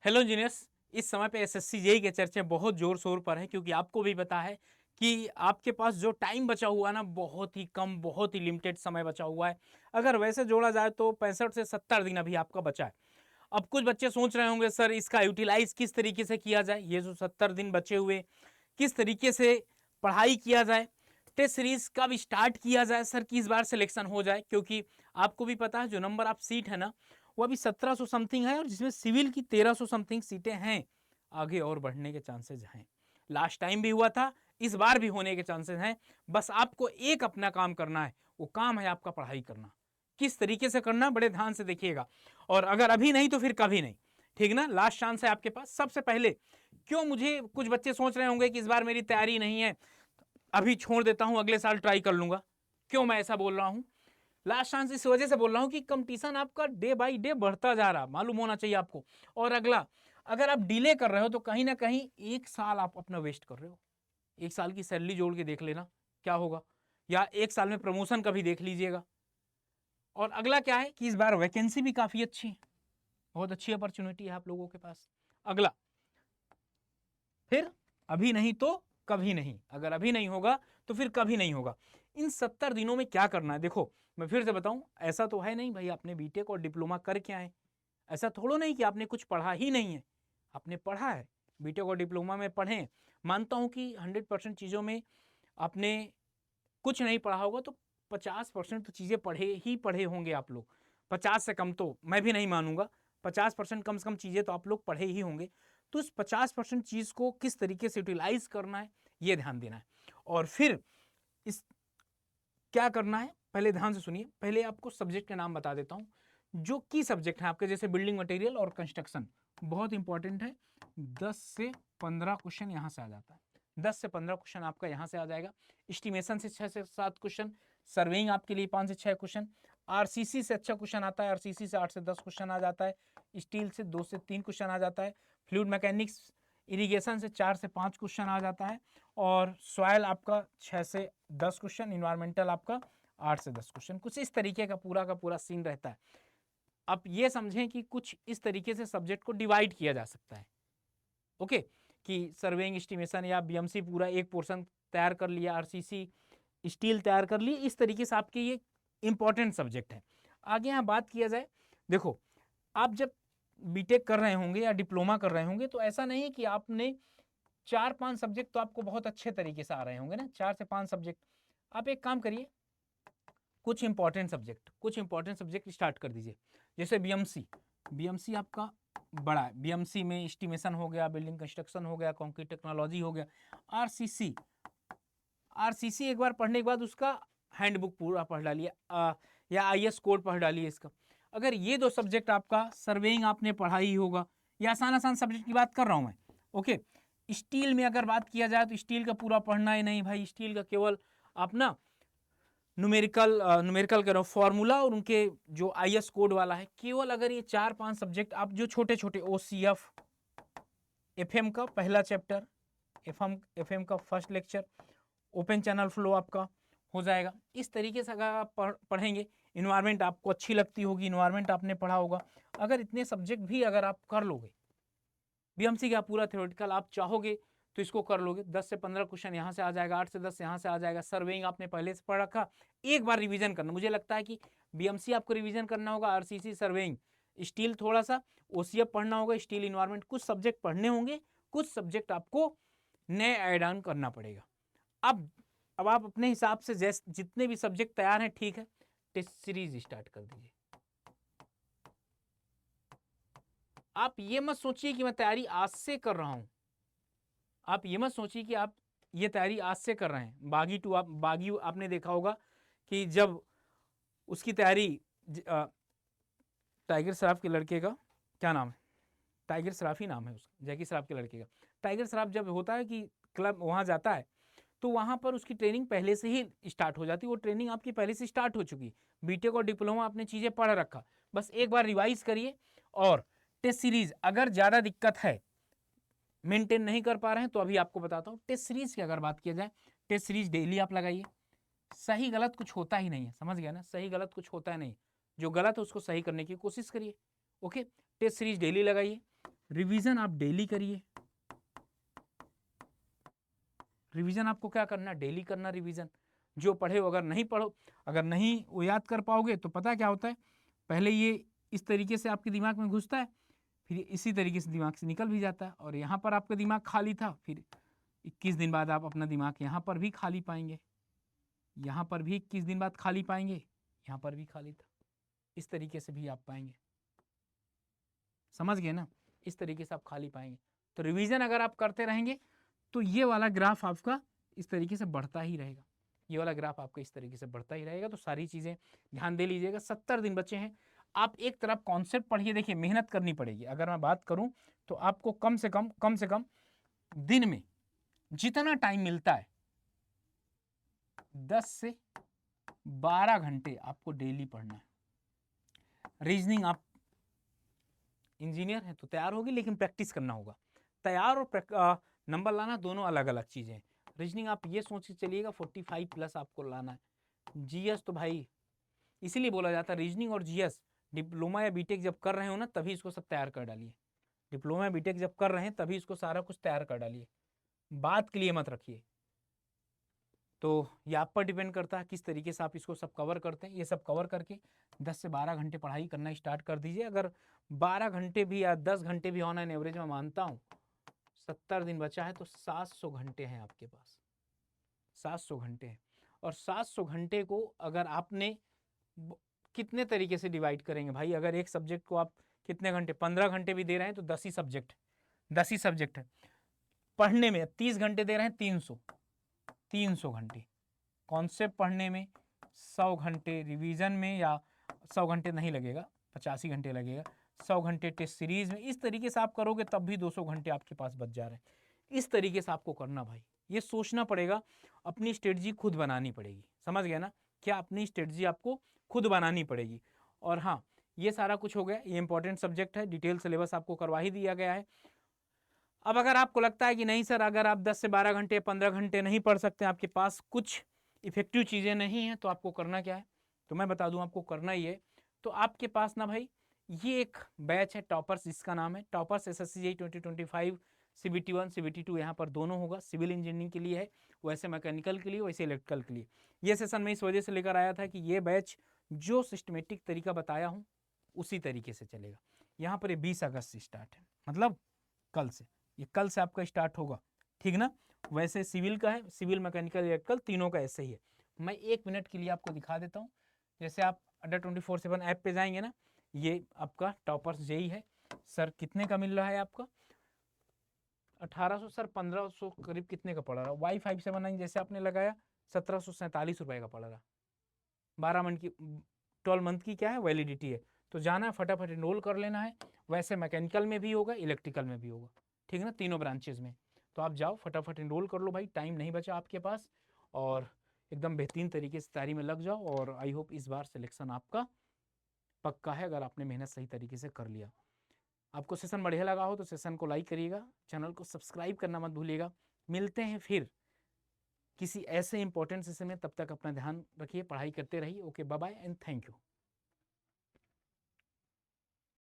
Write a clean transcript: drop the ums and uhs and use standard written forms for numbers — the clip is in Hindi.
Hello engineers. इस समय पे एसएससी जेईई के चर्चे बहुत जोर शोर पर है, क्योंकि आपको भी पता है कि आपके पास जो टाइम बचा हुआ है ना, बहुत ही कम, बहुत ही लिमिटेड समय बचा हुआ है। अगर वैसे जोड़ा जाए तो 65 से 70 दिन अभी आपका बचा है। अब कुछ बच्चे सोच रहे होंगे सर इसका यूटिलाइज किस तरीके से किया जाए, ये जो 70 दिन बचे हुए किस तरीके से पढ़ाई किया जाए, टेस्ट सीरीज कब स्टार्ट किया जाए सर कि इस बार सिलेक्शन हो जाए। क्योंकि आपको भी पता है जो नंबर ऑफ सीट है ना, वो अभी 1700 समथिंग है, और जिसमें सिविल की 1300 समथिंग सीटें हैं। आगे और बढ़ने के चांसेस हैं। लास्ट टाइम भी हुआ था, इस बार भी होने के चांसेस हैं। बस आपको एक अपना काम करना है, वो काम है आपका पढ़ाई करना। किस तरीके से करना, बड़े ध्यान से देखिएगा। और अगर अभी नहीं तो फिर कभी नहीं, ठीक ना। लास्ट चांस है आपके पास। सबसे पहले क्यों, मुझे कुछ बच्चे सोच रहे होंगे कि इस बार मेरी तैयारी नहीं है, अभी छोड़ देता हूं, अगले साल ट्राई कर लूंगा। क्यों मैं ऐसा बोल रहा हूं? लास्ट चांस इस वजह से बोल रहा हूं कि कंपटीशन आपका डे बाई डे बढ़ता जा रहा, मालूम होना चाहिए आपको। और अगला, अगर आप डिले कर रहे हो तो कहीं ना कहीं एक साल आप अपना वेस्ट कर रहे हो। एक साल की सैलरी जोड़ के देख लेना क्या होगा, या एक साल में प्रमोशन का भी देख लीजिएगा। और अगला क्या है कि इस बार वैकेंसी भी काफी अच्छी है, बहुत अच्छी अपॉर्चुनिटी है आप लोगों के पास। अगला, फिर अभी नहीं तो कभी नहीं। अगर अभी नहीं होगा तो फिर कभी नहीं होगा। इन 70 दिनों में क्या करना है, देखो मैं फिर से बताऊं, ऐसा तो है नहीं भाई आपने बीटेक और डिप्लोमा करके आए, ऐसा थोड़ा नहीं कि आपने कुछ पढ़ा ही नहीं है। आपने पढ़ा है, बीटेक और डिप्लोमा में पढ़े। मानता हूं कि 100% चीज़ों में आपने कुछ नहीं पढ़ा होगा, तो 50% तो चीज़ें पढ़े ही पढ़े होंगे आप लोग। 50 से कम तो मैं भी नहीं मानूंगा, 50% कम से कम चीज़ें तो आप लोग पढ़े ही होंगे। तो इस 50% चीज़ को किस तरीके से यूटिलाइज करना है, ये ध्यान देना है। और फिर इस क्या करना है, पहले ध्यान से सुनिए। पहले आपको सब्जेक्ट के नाम बता देता हूँ जो की सब्जेक्ट है आपके, जैसे बिल्डिंग मटेरियल और कंस्ट्रक्शन बहुत इंपॉर्टेंट है। 10 से 15 क्वेश्चन यहाँ से आ जाता है। 10 से 15 क्वेश्चन आपका यहाँ से आ जाएगा। एस्टिमेशन से 6 से 7 क्वेश्चन, सर्वेइंग आपके लिए 5 से 6 क्वेश्चन, आरसीसी से अच्छा क्वेश्चन आता है, आरसीसी से 8 से 10 क्वेश्चन आ जाता है, स्टील से 2 से 3 क्वेश्चन आ जाता है, फ्लूइड मैकेनिक्स इरिगेशन से 4 से 5 क्वेश्चन आ जाता है, और सॉयल आपका 6 से 10 क्वेश्चन, इन्वायरमेंटल आपका 8 से 10 क्वेश्चन। कुछ इस तरीके का पूरा सीन रहता है। आप ये समझें कि कुछ इस तरीके से सब्जेक्ट को डिवाइड किया जा सकता है। ओके, कि सर्वेइंग एस्टिमेशन या बीएमसी पूरा एक पोर्शन तैयार कर लिया, आरसीसी स्टील तैयार कर लिए, इस तरीके से आपके ये इंपॉर्टेंट सब्जेक्ट है। आगे यहाँ बात किया जाए, देखो आप जब बीटेक कर रहे होंगे या डिप्लोमा कर रहे होंगे तो ऐसा नहीं कि आपने 4-5 सब्जेक्ट तो आपको बहुत अच्छे तरीके से आ रहे होंगे ना, 4 से 5 सब्जेक्ट। आप एक काम करिए, कुछ इंपॉर्टेंट सब्जेक्ट स्टार्ट कर दीजिए। जैसे बीएमसी, बीएमसी आपका बड़ा है। बीएमसी में एस्टिमेशन हो गया, बिल्डिंग कंस्ट्रक्शन हो गया, कंक्रीट टेक्नोलॉजी हो गया। आरसीसी, आरसीसी एक बार पढ़ने के बाद उसका हैंडबुक पूरा पढ़ डालिए, या आईएस कोड पढ़ डालिए इसका। अगर ये दो सब्जेक्ट आपका, सर्वेइंग आपने पढ़ा ही होगा, ये आसान आसान सब्जेक्ट की बात कर रहा हूं मैं। ओके, स्टील में अगर बात किया जाए तो स्टील का पूरा पढ़ना ही नहीं भाई, स्टील का केवल आप ना न्यूमेरिकल कह रहा हूँ, फॉर्मूला और उनके जो आईएस कोड वाला है, केवल अगर ये 4-5 सब्जेक्ट आप जो छोटे छोटे ओसीएफ, एफएम का पहला चैप्टर, एफएम का first lecture, open channel flow आपका हो जाएगा। इस तरीके से अगर आप पढ़ेंगे, इन्वायरमेंट आपको अच्छी लगती होगी, इन्वायरमेंट आपने पढ़ा होगा, अगर इतने सब्जेक्ट भी अगर आप कर लोगे, बीएमसी का पूरा थ्योरेटिकल आप चाहोगे तो इसको कर लोगे। 10 से 15 क्वेश्चन यहाँ से आ जाएगा, 8 से 10 यहाँ से आ जाएगा। सर्वेइंग आपने पहले से पढ़ रखा, एक बार रिवीजन करना। मुझे लगता है कि बीएमसी आपको रिवीजन करना होगा, आरसीसी, सर्वेइंग, स्टील थोड़ा सा, ओसीएफ पढ़ना होगा, स्टील, इन्वायरमेंट, कुछ सब्जेक्ट पढ़ने होंगे, कुछ सब्जेक्ट आपको नए ऐड ऑन करना पड़ेगा। अब आप अपने हिसाब से जैसे जितने भी सब्जेक्ट तैयार हैं, ठीक है, टेस्ट सीरीज स्टार्ट कर दीजिए। आप ये मत सोचिए कि मैं तैयारी आज से कर रहा हूं, आप ये मत सोचिए कि आप ये तैयारी आज से कर रहे हैं। बागी आपने देखा होगा कि जब उसकी तैयारी, टाइगर श्रॉफ के लड़के का क्या नाम है, टाइगर श्रॉफ ही नाम है उसका, जैकी श्रॉफ के लड़के का। टाइगर श्रॉफ जब होता है कि क्लब वहां जाता है, तो वहां पर उसकी ट्रेनिंग पहले से ही स्टार्ट हो जाती है। वो ट्रेनिंग आपकी पहले से स्टार्ट हो चुकी। बीटेक और डिप्लोमा आपने चीजें पढ़ रखा, बस एक बार रिवाइज करिए। और टेस्ट सीरीज अगर ज्यादा दिक्कत है, मेंटेन नहीं कर पा रहे हैं, तो अभी आपको बताता हूं टेस्ट सीरीज की अगर बात किया जाए, टेस्ट सीरीज डेली आप लगाइए। सही गलत कुछ होता ही नहीं है, समझ गया ना, सही गलत कुछ होता है नहीं। जो गलत है उसको सही करने की कोशिश करिए। ओके, टेस्ट सीरीज डेली लगाइए। रिवीजन आप डेली करिए। रिवीजन आपको क्या करना, डेली करना रिवीजन। जो पढ़े हो, अगर नहीं वो याद कर पाओगे तो पता क्या होता है, पहले ये इस तरीके से आपके दिमाग में घुसता है, फिर इसी तरीके से दिमाग से निकल भी जाता है, और यहाँ पर आपका दिमाग खाली था, फिर 21 दिन बाद आप अपना दिमाग यहाँ पर भी खाली पाएंगे, यहाँ पर भी 21 दिन बाद खाली पाएंगे, यहाँ पर भी खाली था, इस तरीके से भी आप पाएंगे। समझ गए ना, इस तरीके से आप खाली पाएंगे। तो रिवीजन अगर आप करते रहेंगे तो ये वाला ग्राफ आपका इस तरीके से बढ़ता ही रहेगा, ये वाला ग्राफ आपका इस तरीके से बढ़ता ही रहेगा। तो सारी चीजें ध्यान दे लीजिएगा। 70 दिन बचे हैं, आप एक तरफ कॉन्सेप्ट पढ़िए। देखिए मेहनत करनी पड़ेगी। अगर मैं बात करूं तो आपको कम से कम दिन में जितना टाइम मिलता है 10 से 12 घंटे आपको डेली पढ़ना है। रीजनिंग आप इंजीनियर हैं तो तैयार होगी, लेकिन प्रैक्टिस करना होगा। तैयार और नंबर लाना दोनों अलग अलग चीजें हैं। रीजनिंग आप ये सोच के चलिएगा 45 प्लस आपको लाना है। जीएस तो भाई इसीलिए बोला जाता है रीजनिंग और जीएस डिप्लोमा या बीटेक जब कर रहे हो ना तभी इसको सब तैयार कर डालिए। डिप्लोमा या बीटेक जब कर रहे हैं तभी इसको सारा कुछ तैयार कर डालिए, बात के लिए मत रखिए। तो ये आप पर डिपेंड करता है किस तरीके से आप इसको सब कवर करते हैं। ये सब कवर करके 10 से 12 घंटे पढ़ाई करना स्टार्ट कर दीजिए। अगर 12 घंटे भी या 10 घंटे भी ऑन एन एवरेज में मानता हूँ, 70 दिन बचा है तो 700 घंटे हैं आपके पास, 700 घंटे हैं। और 700 घंटे को अगर आपने कितने तरीके से डिवाइड करेंगे भाई, अगर एक सब्जेक्ट को आप कितने घंटे, 15 घंटे भी दे रहे हैं तो 10 ही सब्जेक्ट है। पढ़ने में 30 घंटे दे रहे हैं, 300 घंटे। कॉन्सेप्ट पढ़ने में 100 घंटे, रिवीजन में या 100 घंटे नहीं लगेगा, 85 घंटे लगेगा, 100 घंटे टेस्ट सीरीज में। इस तरीके से आप करोगे तब भी 200 घंटे आपके पास बच जा रहे हैं। इस तरीके से आपको करना भाई, ये सोचना पड़ेगा, अपनी स्ट्रेटजी खुद बनानी पड़ेगी। समझ गया ना, क्या अपनी स्ट्रेटजी आपको खुद बनानी पड़ेगी। और हाँ, ये सारा कुछ हो गया, ये इंपॉर्टेंट सब्जेक्ट है, डिटेल सिलेबस आपको करवा ही दिया गया है। अब अगर आपको लगता है कि नहीं सर, अगर आप 10 से 12 घंटे 15 घंटे नहीं पढ़ सकते, आपके पास कुछ इफेक्टिव चीज़ें नहीं हैं, तो आपको करना क्या है, तो मैं बता दूं आपको करना ही है। तो आपके पास ना भाई ये एक बैच है टॉपर्स, जिसका नाम है टॉपर्स SSCGI 2025 CBT1 CBT2, यहाँ पर दोनों होगा। सिविल इंजीनियरिंग के लिए है, वैसे मैकेनिकल के लिए, वैसे इलेक्ट्रिकल के लिए। ये सेशन मैं इस वजह से लेकर आया था कि ये बैच जो सिस्टमेटिक तरीका बताया हूँ उसी तरीके से चलेगा। यहाँ पर ये 20 अगस्त से स्टार्ट है, मतलब कल से, ये कल से आपका स्टार्ट होगा, ठीक ना। वैसे सिविल का है, सिविल मैकेनिकल इलेक्ट्रिकल तीनों का ऐसे ही है। मैं 1 मिनट के लिए आपको दिखा देता हूँ। जैसे आप अड्डा 24/7 ऐप पे जाएंगे ना, ये आपका टॉपर्स जेई है। सर कितने का मिल रहा है आपका, 1800 सर, 1500 करीब कितने का पड़ रहा है। Y579 जैसे आपने लगाया 1747 रुपए का पड़ रहा। 12 मंथ की 12 मंथ की क्या है वैलिडिटी है। तो जाना है फटाफट इनरोल कर लेना है। वैसे मैकेनिकल में भी होगा, इलेक्ट्रिकल में भी होगा, ठीक है ना, तीनों ब्रांचेज में। तो आप जाओ फटाफट इनरोल कर लो भाई, टाइम नहीं बचा आपके पास, और एकदम बेहतरीन तरीके से तैयारी में लग जाओ। और आई होप इस बार सिलेक्शन आपका पक्का है, अगर आपने मेहनत सही तरीके से कर लिया। आपको सेशन बढ़िया लगा हो तो सेशन को लाइक करिएगा, चैनल को सब्सक्राइब करना मत भूलिएगा। मिलते हैं फिर किसी ऐसे इंपॉर्टेंट सेशन में, तब तक अपना ध्यान रखिए, पढ़ाई करते रहिए। Okay, bye bye and thank you.